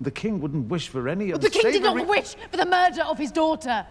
The king wouldn't wish for any But the king did unsavory... not wish for the murder of his daughter.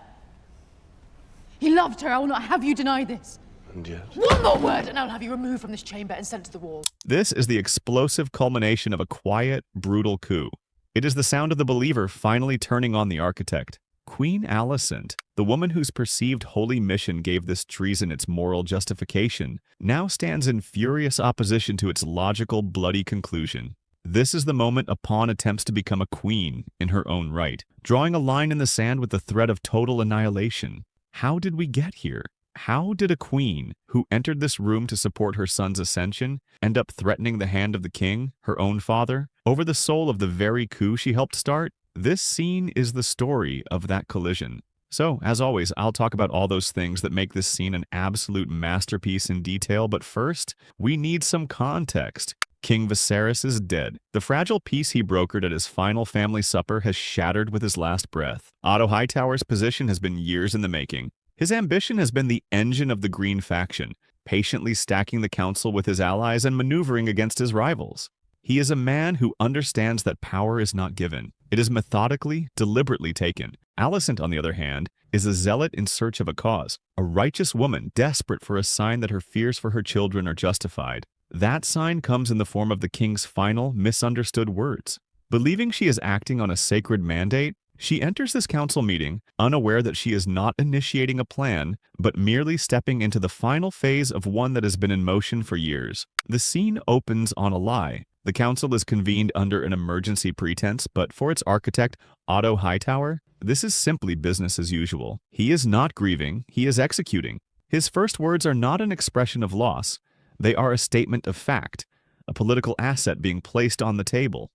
He loved her. I will not have you deny this. And yet... One more word, and I'll have you removed from this chamber and sent to the wall. This is the explosive culmination of a quiet, brutal coup. It is the sound of the believer finally turning on the architect. Queen Alicent, the woman whose perceived holy mission gave this treason its moral justification, now stands in furious opposition to its logical, bloody conclusion. This is the moment a pawn attempts to become a queen in her own right, drawing a line in the sand with the threat of total annihilation. How did we get here? How did a queen, who entered this room to support her son's ascension, end up threatening the hand of the king, her own father, over the soul of the very coup she helped start? This scene is the story of that collision. So, as always, I'll talk about all those things that make this scene an absolute masterpiece in detail, but first, we need some context. King Viserys is dead. The fragile peace he brokered at his final family supper has shattered with his last breath. Otto Hightower's position has been years in the making. His ambition has been the engine of the Green faction, patiently stacking the council with his allies and maneuvering against his rivals. He is a man who understands that power is not given. It is methodically, deliberately taken. Alicent, on the other hand, is a zealot in search of a cause, a righteous woman desperate for a sign that her fears for her children are justified. That sign comes in the form of the king's final, misunderstood words. Believing she is acting on a sacred mandate, she enters this council meeting, unaware that she is not initiating a plan, but merely stepping into the final phase of one that has been in motion for years. The scene opens on a lie. The council is convened under an emergency pretense, but for its architect, Otto Hightower, this is simply business as usual. He is not grieving, he is executing. His first words are not an expression of loss. They are a statement of fact, a political asset being placed on the table.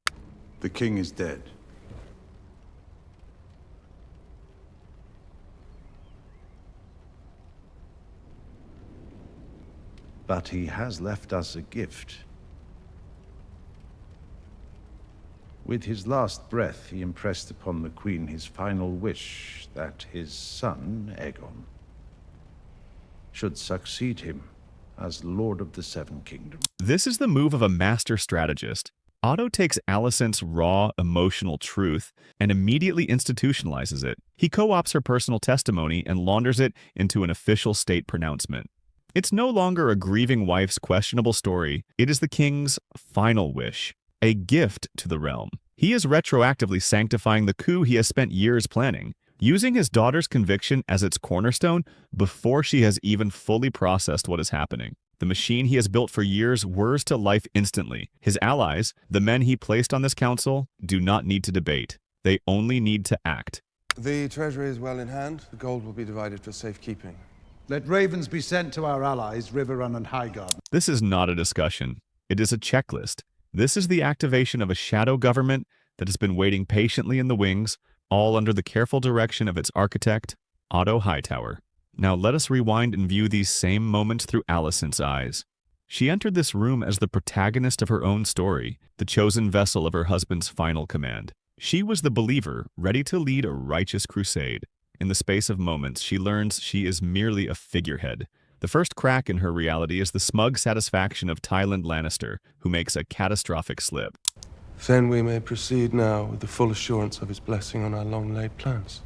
The king is dead. But he has left us a gift. With his last breath, he impressed upon the Queen his final wish that his son, Aegon, should succeed him as Lord of the Seven Kingdoms. This is the move of a master strategist. Otto takes Alicent's raw, emotional truth and immediately institutionalizes it. He co-opts her personal testimony and launders it into an official state pronouncement. It's no longer a grieving wife's questionable story. It is the king's final wish, a gift to the realm. He is retroactively sanctifying the coup he has spent years planning, using his daughter's conviction as its cornerstone before she has even fully processed what is happening. The machine he has built for years whirs to life instantly. His allies, the men he placed on this council, do not need to debate. They only need to act. The treasury is well in hand. The gold will be divided for safekeeping. Let ravens be sent to our allies, Riverrun and Highgarden. This is not a discussion. It is a checklist. This is the activation of a shadow government that has been waiting patiently in the wings, all under the careful direction of its architect, Otto Hightower. Now let us rewind and view these same moments through Alicent's eyes. She entered this room as the protagonist of her own story, the chosen vessel of her husband's final command. She was the believer, ready to lead a righteous crusade. In the space of moments, she learns she is merely a figurehead. The first crack in her reality is the smug satisfaction of Tywin Lannister, who makes a catastrophic slip. Then we may proceed now with the full assurance of his blessing on our long-laid plans.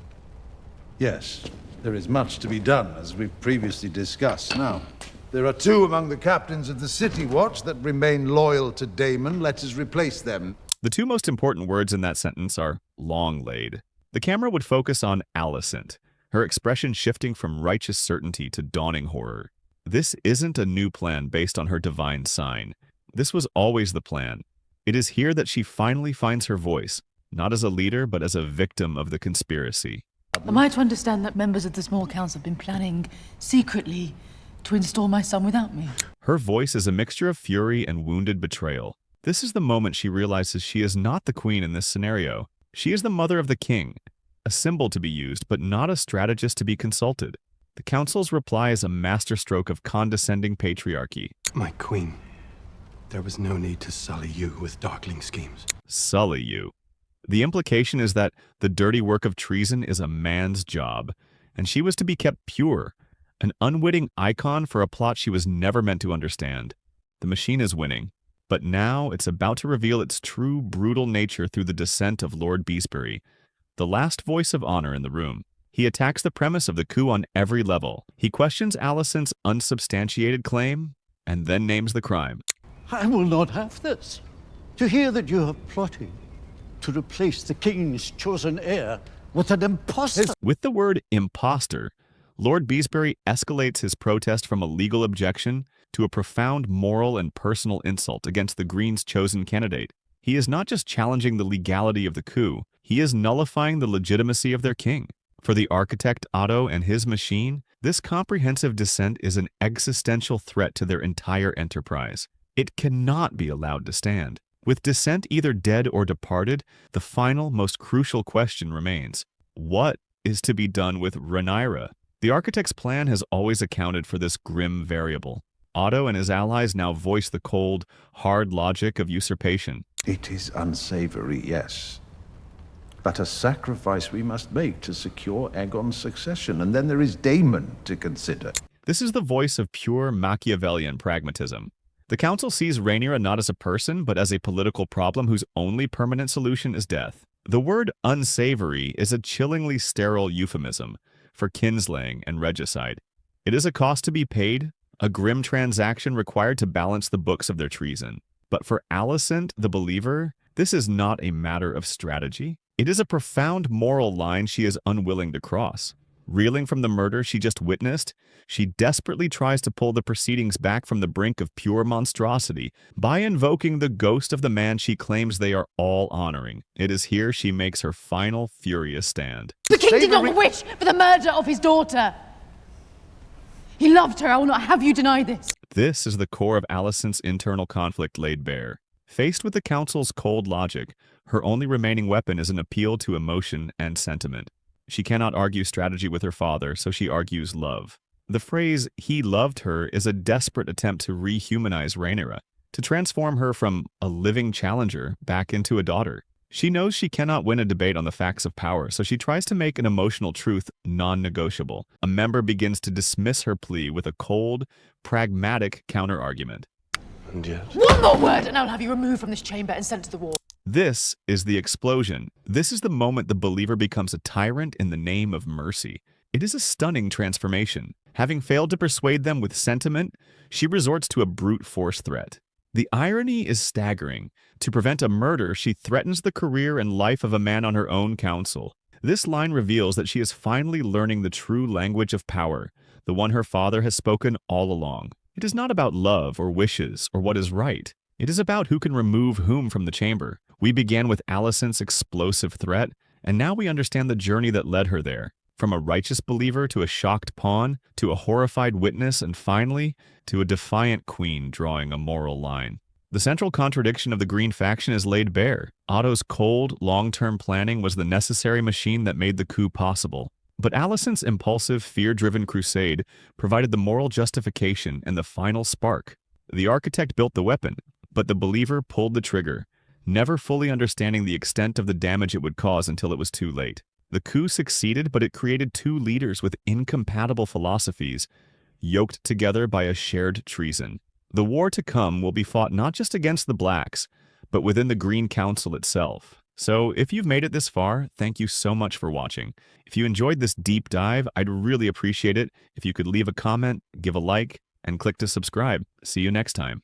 Yes, there is much to be done, as we've previously discussed. Now, there are two among the captains of the City Watch that remain loyal to Daemon. Let us replace them. The two most important words in that sentence are long laid. The camera would focus on Alicent, her expression shifting from righteous certainty to dawning horror. This isn't a new plan based on her divine sign. This was always the plan. It is here that she finally finds her voice, not as a leader, but as a victim of the conspiracy. Am I to understand that members of the small council have been planning secretly to install my son without me? Her voice is a mixture of fury and wounded betrayal. This is the moment she realizes she is not the queen in this scenario. She is the mother of the king, a symbol to be used, but not a strategist to be consulted. The council's reply is a masterstroke of condescending patriarchy. My queen, there was no need to sully you with darkling schemes. Sully you. The implication is that the dirty work of treason is a man's job, and she was to be kept pure, an unwitting icon for a plot she was never meant to understand. The machine is winning. But now it's about to reveal its true brutal nature through the descent of Lord Beesbury, the last voice of honor in the room. He attacks the premise of the coup on every level. He questions Alicent's unsubstantiated claim and then names the crime. I will not have this. To hear that you have plotted to replace the king's chosen heir with an impostor. With the word impostor, Lord Beesbury escalates his protest from a legal objection to a profound moral and personal insult against the Greens' chosen candidate. He is not just challenging the legality of the coup, he is nullifying the legitimacy of their king. For the architect Otto and his machine, this comprehensive dissent is an existential threat to their entire enterprise. It cannot be allowed to stand. With dissent either dead or departed, the final, most crucial question remains. What is to be done with Rhaenyra? The architect's plan has always accounted for this grim variable. Otto and his allies now voice the cold, hard logic of usurpation. It is unsavory, yes. But a sacrifice we must make to secure Aegon's succession, and then there is Daemon to consider. This is the voice of pure Machiavellian pragmatism. The council sees Rhaenyra not as a person, but as a political problem whose only permanent solution is death. The word unsavory is a chillingly sterile euphemism for kinslaying and regicide. It is a cost to be paid, a grim transaction required to balance the books of their treason. But for Alicent, the believer, this is not a matter of strategy. It is a profound moral line she is unwilling to cross. Reeling from the murder she just witnessed, she desperately tries to pull the proceedings back from the brink of pure monstrosity by invoking the ghost of the man she claims they are all honoring. It is here she makes her final furious stand. The king did not wish for the murder of his daughter. He loved her. I will not have you deny this. This is the core of Alicent's internal conflict laid bare. Faced with the council's cold logic, her only remaining weapon is an appeal to emotion and sentiment. She cannot argue strategy with her father, so she argues love. The phrase, "he loved her," is a desperate attempt to rehumanize Rhaenyra, to transform her from a living challenger back into a daughter. She knows she cannot win a debate on the facts of power, so she tries to make an emotional truth non-negotiable. A member begins to dismiss her plea with a cold, pragmatic counter-argument. And yet, One more word, and I'll have you removed from this chamber and sent to the wall. This is the explosion. This is the moment the believer becomes a tyrant in the name of mercy. It is a stunning transformation. Having failed to persuade them with sentiment, she resorts to a brute force threat. The irony is staggering. To prevent a murder, she threatens the career and life of a man on her own council. This line reveals that she is finally learning the true language of power, the one her father has spoken all along. It is not about love or wishes or what is right. It is about who can remove whom from the chamber. We began with Alicent's explosive threat, and now we understand the journey that led her there. From a righteous believer to a shocked pawn, to a horrified witness, and finally, to a defiant queen drawing a moral line. The central contradiction of the Green faction is laid bare. Otto's cold, long-term planning was the necessary machine that made the coup possible. But Alicent's impulsive, fear-driven crusade provided the moral justification and the final spark. The architect built the weapon, but the believer pulled the trigger, never fully understanding the extent of the damage it would cause until it was too late. The coup succeeded, but it created two leaders with incompatible philosophies, yoked together by a shared treason. The war to come will be fought not just against the Blacks, but within the Green Council itself. So if you've made it this far, thank you so much for watching. If you enjoyed this deep dive, I'd really appreciate it if you could leave a comment, give a like, and click to subscribe. See you next time.